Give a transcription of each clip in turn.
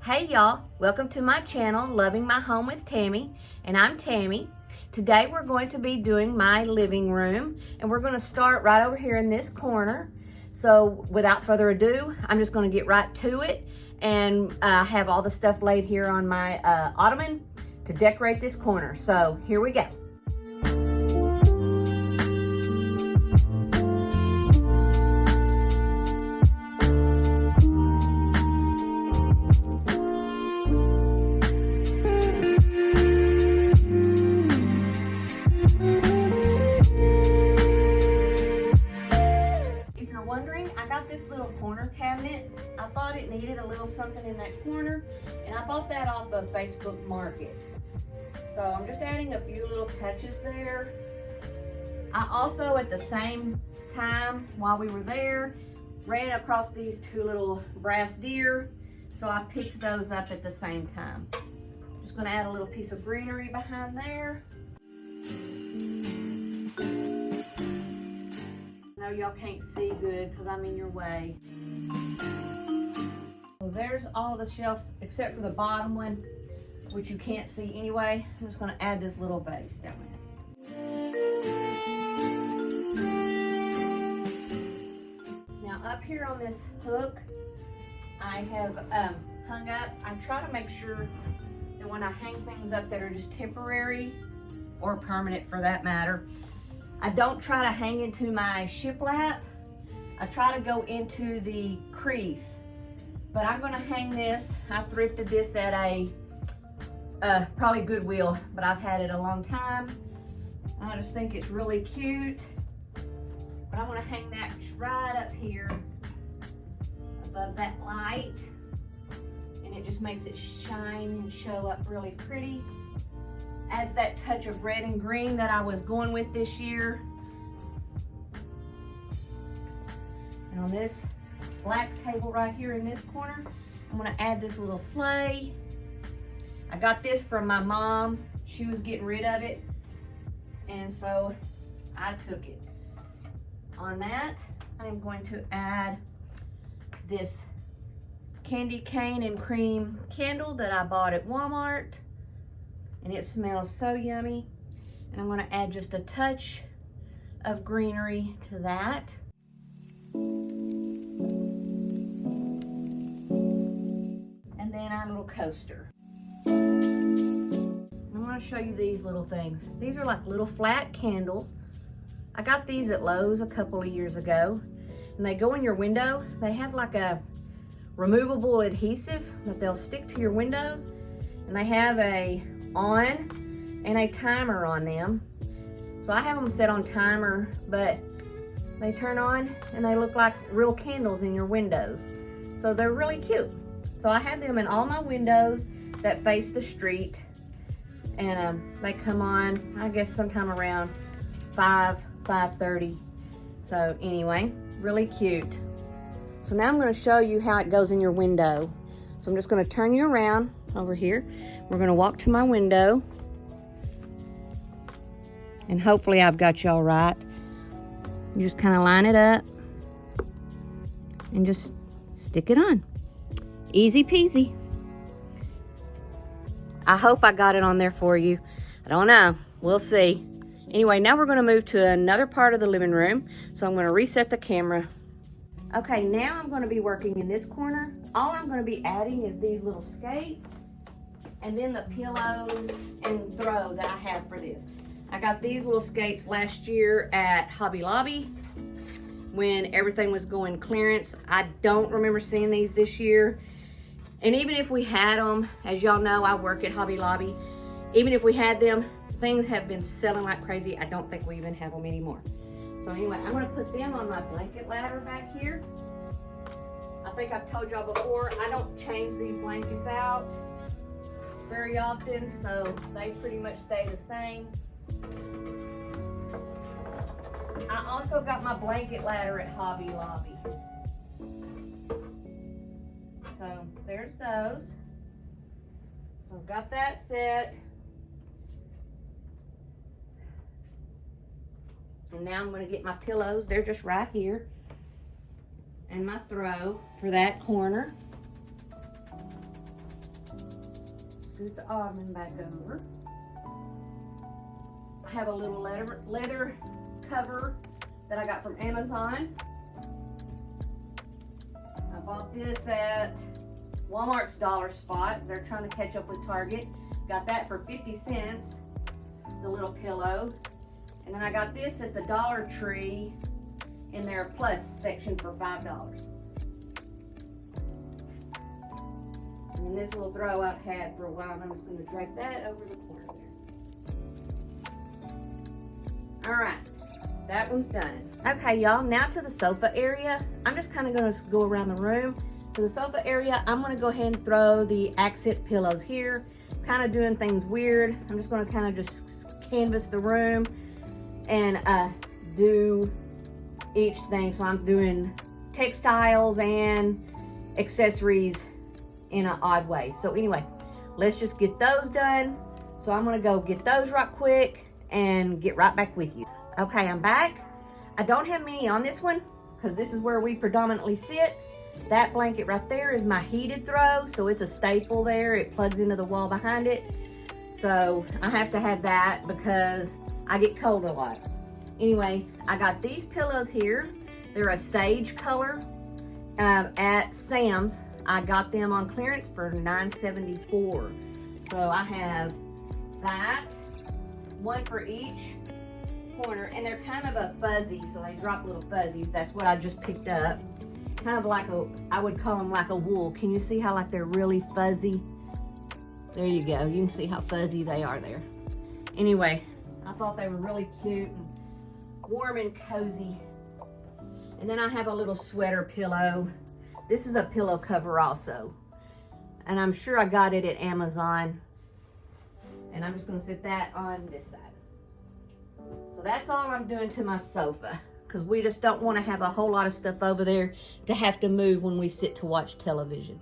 Hey y'all, welcome to my channel, Loving My Home with Tammy, and I'm Tammy. Today we're going to be doing my living room, and we're going to start right over here in this corner. So without further ado, I'm just going to get right to it and have all the stuff laid here on my ottoman to decorate this corner. So here we go. This little corner cabinet, I thought it needed a little something in that corner, and I bought that off of Facebook Market. So I'm just adding a few little touches there. I also, at the same time while we were there, ran across these two little brass deer, so I picked those up at the same time. Just going to add a little piece of greenery behind there. I know y'all can't see good because I'm in your way. So there's all the shelves except for the bottom one, which you can't see anyway. I'm just going to add this little vase down there. Now up here on this hook, I have hung up. I try to make sure that when I hang things up that are just temporary or permanent for that matter, I don't try to hang into my shiplap. I try to go into the crease. But I'm gonna hang this. I thrifted this at a probably Goodwill, but I've had it a long time. I just think it's really cute. But I'm gonna hang that right up here above that light. And it just makes it shine and show up really pretty. Adds that touch of red and green that I was going with this year. And on this black table right here in this corner, I'm gonna add this little sleigh. I got this from my mom. She was getting rid of it, and so I took it. On that, I'm going to add this candy cane and cream candle that I bought at Walmart. And it smells so yummy. And I'm gonna add just a touch of greenery to that. And then our little coaster. I'm gonna show you these little things. These are like little flat candles. I got these at Lowe's a couple of years ago. And they go in your window. They have like a removable adhesive that they'll stick to your windows. And they have a on and a timer on them. So I have them set on timer, but they turn on and they look like real candles in your windows. So they're really cute. So I have them in all my windows that face the street, and they come on, I guess sometime around 5:30. So anyway, really cute. So now I'm going to show you how it goes in your window. So I'm just going to turn you around over here. We're going to walk to my window, and hopefully I've got y'all right. You just kind of line it up and just stick it on. Easy peasy. I hope I got it on there for you. I don't know. We'll see. Anyway, now we're going to move to another part of the living room. So I'm going to reset the camera. Okay, now I'm going to be working in this corner. All I'm going to be adding is these little skates, and then the pillows and throw that I have for this. I got these little skates last year at Hobby Lobby when everything was going clearance. I don't remember seeing these this year. And even if we had them, as y'all know, I work at Hobby Lobby. Even if we had them, things have been selling like crazy. I don't think we even have them anymore. So anyway, I'm gonna put them on my blanket ladder back here. I think I've told y'all before, I don't change these blankets out very often, so they pretty much stay the same. I also got my blanket ladder at Hobby Lobby. So there's those. So I've got that set. And now I'm going to get my pillows. They're just right here. And my throw for that corner. scoot the ottoman back over. I have a little leather cover that I got from Amazon. I bought this at Walmart's dollar spot. They're trying to catch up with Target. Got that for 50 cents. It's a little pillow. And then I got this at the Dollar Tree in their plus section for $5. And then this little throw I've had for a while, and I'm just going to drape that over the corner there. All right, that one's done. Okay, y'all, now to the sofa area. I'm just kind of going to go around the room. For the sofa area, I'm going to go ahead and throw the accent pillows here. Kind of doing things weird. I'm just going to kind of just canvas the room and do each thing. So I'm doing textiles and accessories in an odd way. So anyway, let's just get those done. So I'm going to go get those right quick and get right back with you. Okay, I'm back. I don't have many on this one because this is where we predominantly sit. That blanket right there is my heated throw, so it's a staple there. It plugs into the wall behind it. So I have to have that because I get cold a lot. Anyway, I got these pillows here. They're a sage color at Sam's. I got them on clearance for $9.74. So I have that, one for each corner, and they're kind of a fuzzy, so they drop little fuzzies. That's what I just picked up. Kind of like I would call them like a wool. Can you see how like they're really fuzzy? There you go. You can see how fuzzy they are there. Anyway, I thought they were really cute and warm and cozy. And then I have a little sweater pillow. This is a pillow cover also. And I'm sure I got it at Amazon. And I'm just going to sit that on this side. So that's all I'm doing to my sofa, because we just don't want to have a whole lot of stuff over there to have to move when we sit to watch television.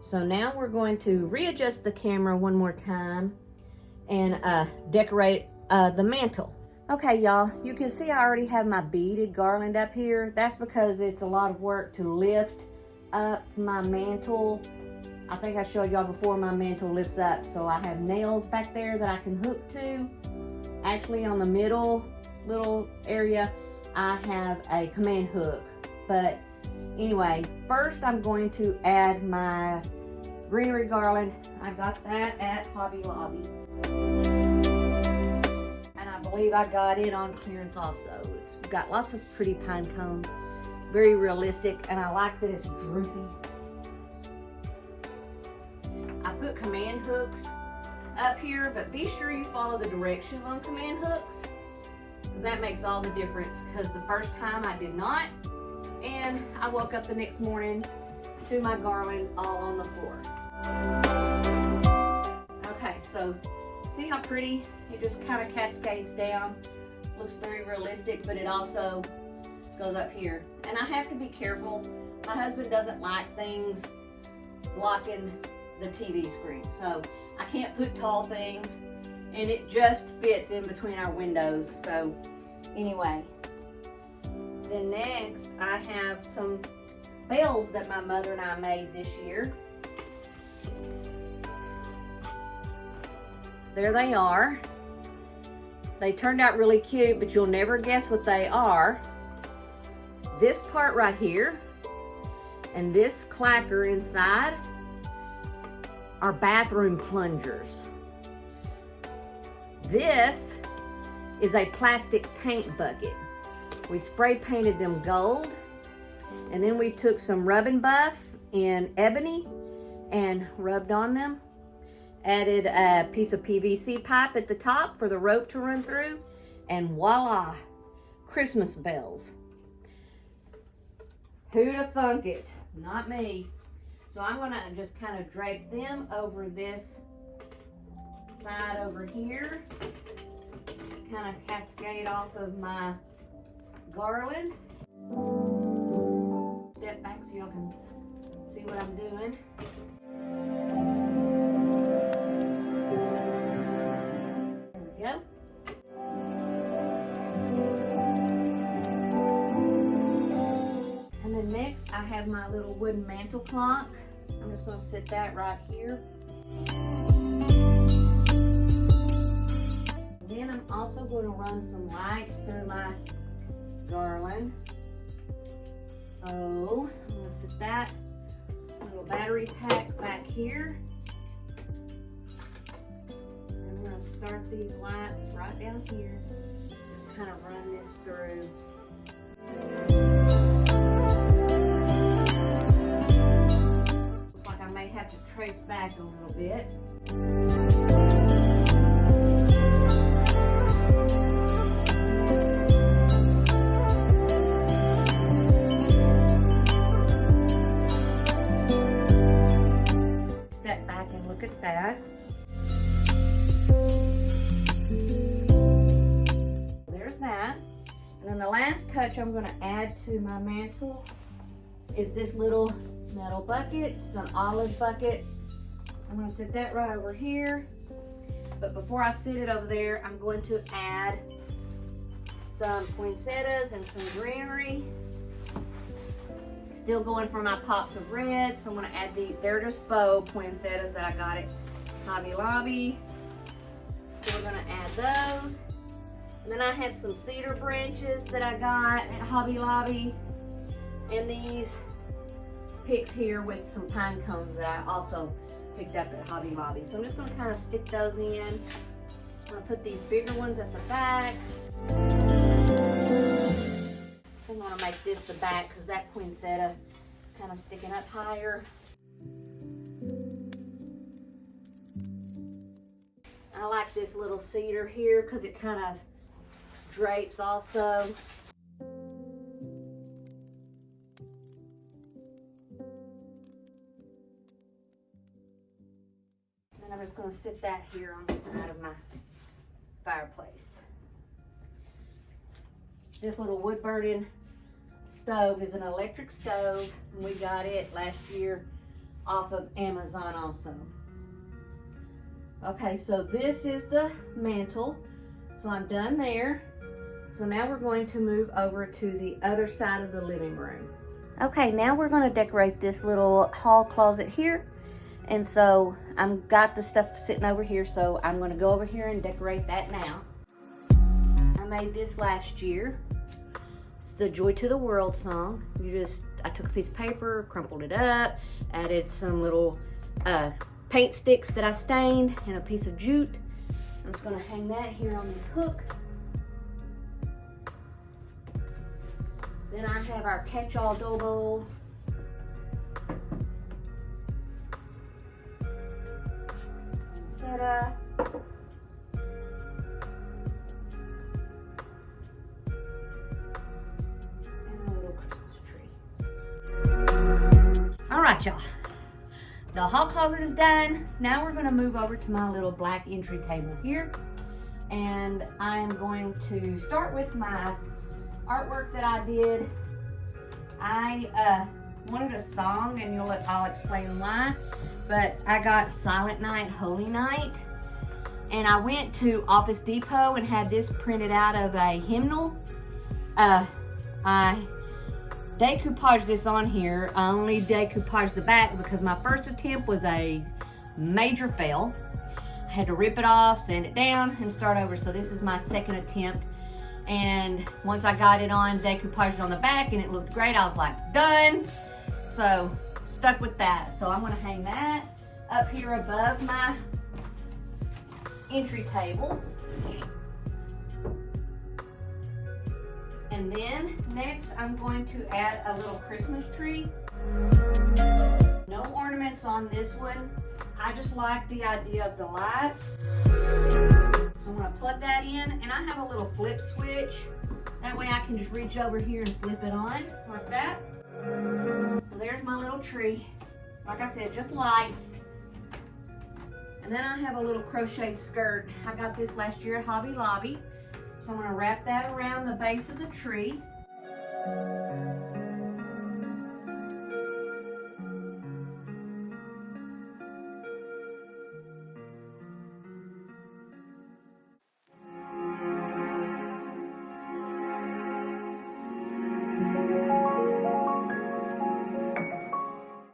So now we're going to readjust the camera one more time and decorate the mantle. Okay, y'all, you can see I already have my beaded garland up here. That's because it's a lot of work to lift up my mantle. I think I showed y'all before, my mantle lifts up, so I have nails back there that I can hook to. Actually, on the middle little area, I have a command hook. But anyway, first I'm going to add my greenery garland. I got that at Hobby Lobby. And I believe I got it on clearance also. It's got lots of pretty pine cones. Very realistic, and I like that it's droopy. I put command hooks up here, but be sure you follow the directions on command hooks, because that makes all the difference. Because the first time I did not, and I woke up the next morning to my garland all on the floor. Okay, so see how pretty it just kind of cascades down. Looks very realistic, but it also goes up here. And I have to be careful. My husband doesn't like things blocking the TV screen, so I can't put tall things, and it just fits in between our windows. So anyway, then next I have some bells that my mother and I made this year. There they are. They turned out really cute, but you'll never guess what they are. This part right here and this clacker inside are bathroom plungers. This is a plastic paint bucket. We spray painted them gold, and then we took some rub and buff in ebony and rubbed on them. Added a piece of PVC pipe at the top for the rope to run through, and voila, Christmas bells. Who'd have thunk it? Not me. So I'm gonna just kind of drape them over this side over here. Kind of cascade off of my garland. Step back so y'all can see what I'm doing. There we go. And then next I have my little wooden mantle clock. I'm just going to sit that right here. then I'm also going to run some lights through my garland. So I'm going to set that little battery pack back here. And I'm going to start these lights right down here. Just kind of run this through. Looks like I may have to trace back a little bit. Step back and look at that. There's that. And then the last touch I'm going to add to my mantle is this little metal bucket. It's an olive bucket. I'm going to set that right over here. But before I sit it over there, I'm going to add some poinsettias and some greenery. Still going for my pops of red, so I'm going to add they're just faux poinsettias that I got at Hobby Lobby. So we're going to add those. And then I have some cedar branches that I got at Hobby Lobby. And these picks here with some pine cones that I also picked up at Hobby Lobby. So I'm just going to kind of stick those in. I'm going to put these bigger ones at the back. I'm going to make this the back because that poinsettia is kind of sticking up higher. I like this little cedar here because it kind of drapes also. And I'm just going to sit that here on the side of my fireplace. This little wood burning stove is an electric stove, and we got it last year off of Amazon also. Okay, so this is the mantle. So I'm done there. So now we're going to move over to the other side of the living room. Okay, now we're going to decorate this little hall closet here. And so I've got the stuff sitting over here, so I'm going to go over here and decorate that now. I made this last year. It's the Joy to the World song. I took a piece of paper, crumpled it up, added some little paint sticks that I stained, and a piece of jute. I'm just going to hang that here on this hook. Then I have our catch-all dough bowl. Poinsettia. And a little Christmas tree. All right, y'all. The hall closet is done. Now we're going to move over to my little black entry table here. And I'm going to start with my artwork that I did. I wanted a song, and I'll explain why. But I got Silent Night, Holy Night. And I went to Office Depot and had this printed out of a hymnal. I decoupaged this on here. I only decoupaged the back because my first attempt was a major fail. I had to rip it off, sand it down, and start over. So this is my second attempt. And once I got it on, decoupaged it on the back, and it looked great, I was like, done. So stuck with that. So I'm going to hang that up here above my entry table. And then next I'm going to add a little Christmas tree. No ornaments on this one. I just like the idea of the lights. So I'm going to plug that in, and I have a little flip switch. That way I can just reach over here and flip it on like that. So there's my little tree. Like I said, just lights. And then I have a little crocheted skirt. I got this last year at Hobby Lobby. So I'm going to wrap that around the base of the tree.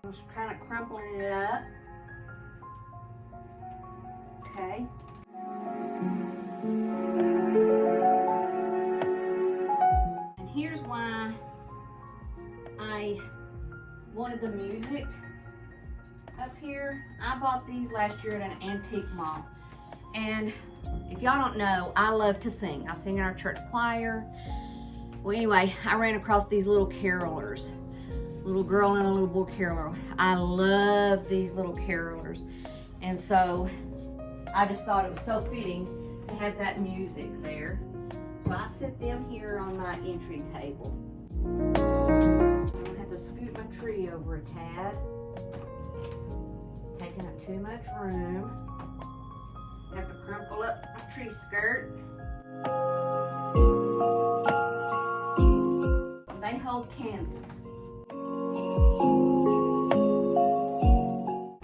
I'm just kind of crumpling it up. Okay. I wanted the music up here. I bought these last year at an antique mall. And if y'all don't know, I love to sing. I sing in our church choir. Well, anyway, I ran across these little carolers. Little girl and a little boy caroler. I love these little carolers. And so I just thought it was so fitting to have that music there. So I set them here on my entry table. I'm gonna have to scoot my tree over a tad. It's taking up too much room. I have to crumple up my tree skirt. They hold candles.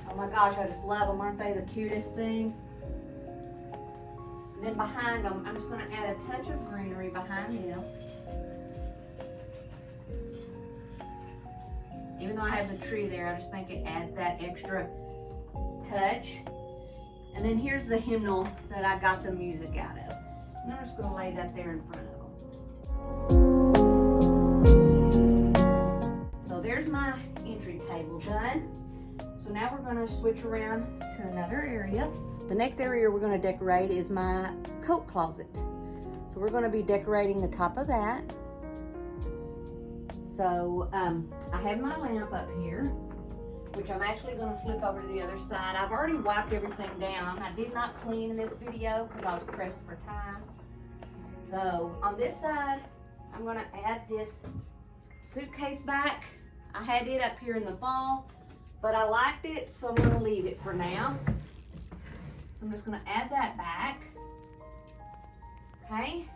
Oh my gosh, I just love them. Aren't they the cutest thing? And then behind them, I'm just going to add a touch of greenery behind them. Even though I have the tree there, I just think it adds that extra touch. And then here's the hymnal that I got the music out of. And I'm just going to lay that there in front of them. So there's my entry table done. So now we're going to switch around to another area. The next area we're going to decorate is my coat closet. So we're going to be decorating the top of that. So I have my lamp up here, which I'm actually going to flip over to the other side. I've already wiped everything down. I did not clean in this video because I was pressed for time. So on this side, I'm going to add this suitcase back. I had it up here in the fall, but I liked it, so I'm going to leave it for now. So I'm just going to add that back. Okay?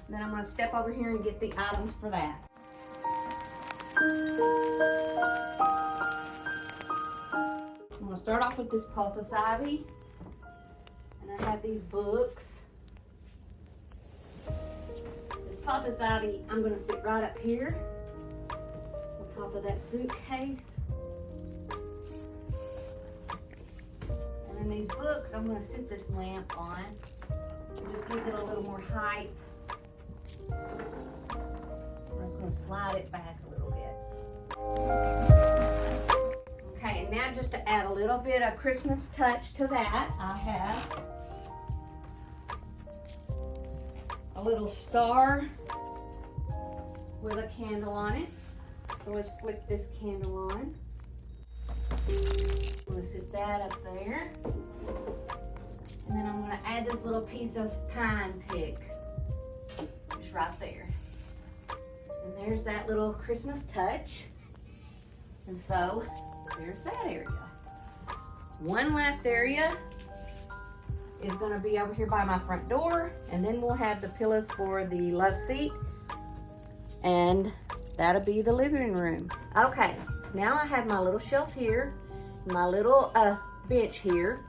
And then I'm going to step over here and get the items for that. I'm going to start off with this pothos ivy. And I have these books. This pothos ivy, I'm going to sit right up here on top of that suitcase. And then these books, I'm going to sit this lamp on. It just gives it a little more height. I'm just going to slide it back a little bit. Okay, and now just to add a little bit of Christmas touch to that, I have a little star with a candle on it. So let's flick this candle on. I'm going to sit that up there. And then I'm going to add this little piece of pine pick. Just right there. And there's that little Christmas touch. And so, there's that area. One last area is going to be over here by my front door. And then we'll have the pillows for the love seat. And that'll be the living room. Okay, now I have my little shelf here. My little bench here.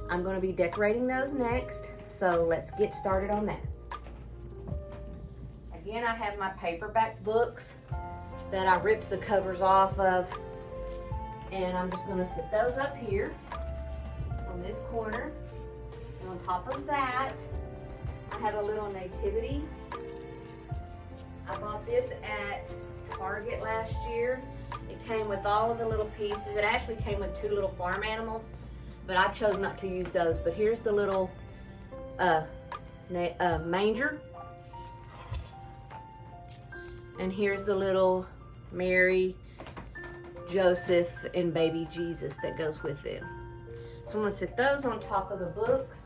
I'm going to be decorating those next. So, let's get started on that. Again, I have my paperback books that I ripped the covers off of, and I'm just going to sit those up here on this corner. And on top of that, I have a little nativity. I bought this at Target last year. It came with all of the little pieces. It actually came with 2 little farm animals, but I chose not to use those. But here's the little manger. And here's the little Mary, Joseph, and baby Jesus that goes with them. So I'm going to sit those on top of the books.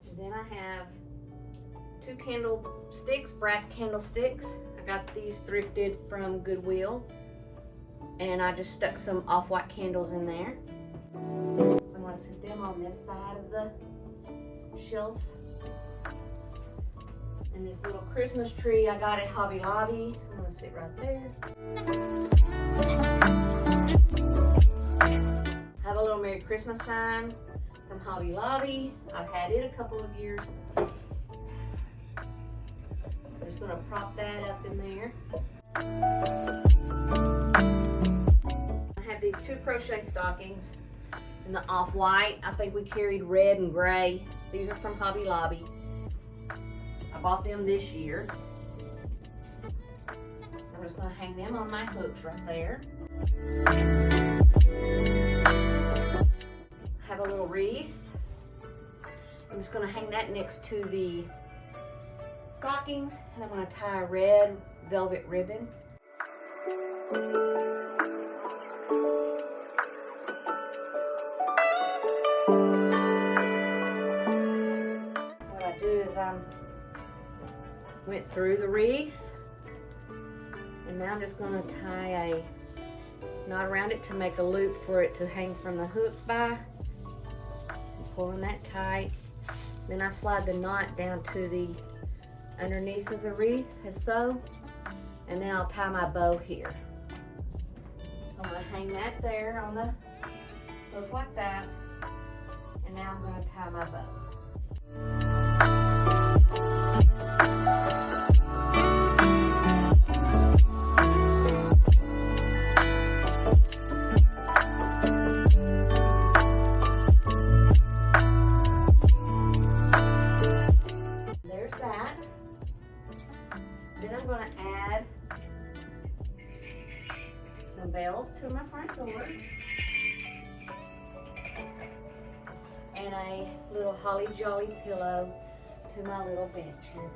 And then I have 2 candlesticks, brass candlesticks. I got these thrifted from Goodwill. And I just stuck some off-white candles in there. I'm going to sit them on this side of the shelf. And this little Christmas tree I got at Hobby Lobby. I'm going to sit right there. I have a little Merry Christmas sign from Hobby Lobby. I've had it a couple of years. I'm just going to prop that up in there. I have these 2 crochet stockings in the off-white. I think we carried red and gray. These are from Hobby Lobby. I bought them this year. I'm just going to hang them on my hooks right there. Have a little wreath. I'm just going to hang that next to the stockings, and I'm going to tie a red velvet ribbon. What I do is I went through the wreath, and now I'm just going to tie a knot around it to make a loop for it to hang from the hook by. Pulling that tight. Then I slide the knot down to the underneath of the wreath as so, and then I'll tie my bow here. So I'm going to hang that there on the hook like that, and now I'm going to tie my bow. Then I'm going to add some bells to my front door and a little holly jolly pillow to my little bench here.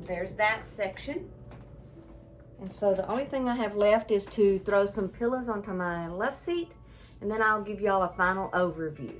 There's that section. And so the only thing I have left is to throw some pillows onto my love seat, and then I'll give y'all a final overview.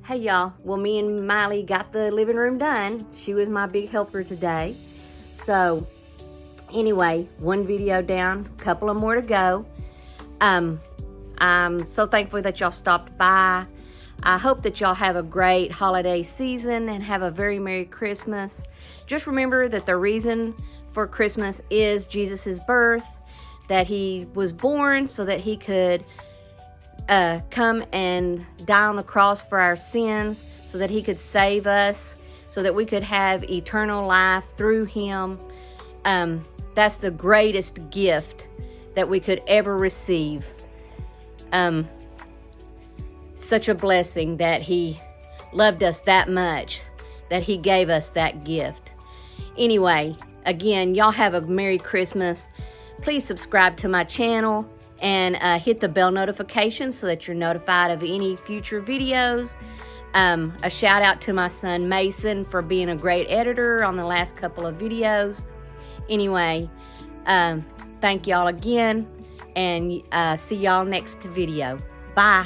Hey y'all, well me and Miley got the living room done. She was my big helper today. So anyway, one video down, a couple of more to go. I'm so thankful that y'all stopped by. I hope that y'all have a great holiday season and have a very Merry Christmas. Just remember that the reason for Christmas is Jesus' birth, that he was born so that he could come and die on the cross for our sins, so that he could save us, so that we could have eternal life through him. That's the greatest gift that we could ever receive. Such a blessing that he loved us that much, that he gave us that gift. Anyway, again, y'all have a Merry Christmas. Please subscribe to my channel and hit the bell notification so that you're notified of any future videos. A shout out to my son Mason for being a great editor on the last couple of videos. Anyway, thank y'all again, and see y'all next video. Bye.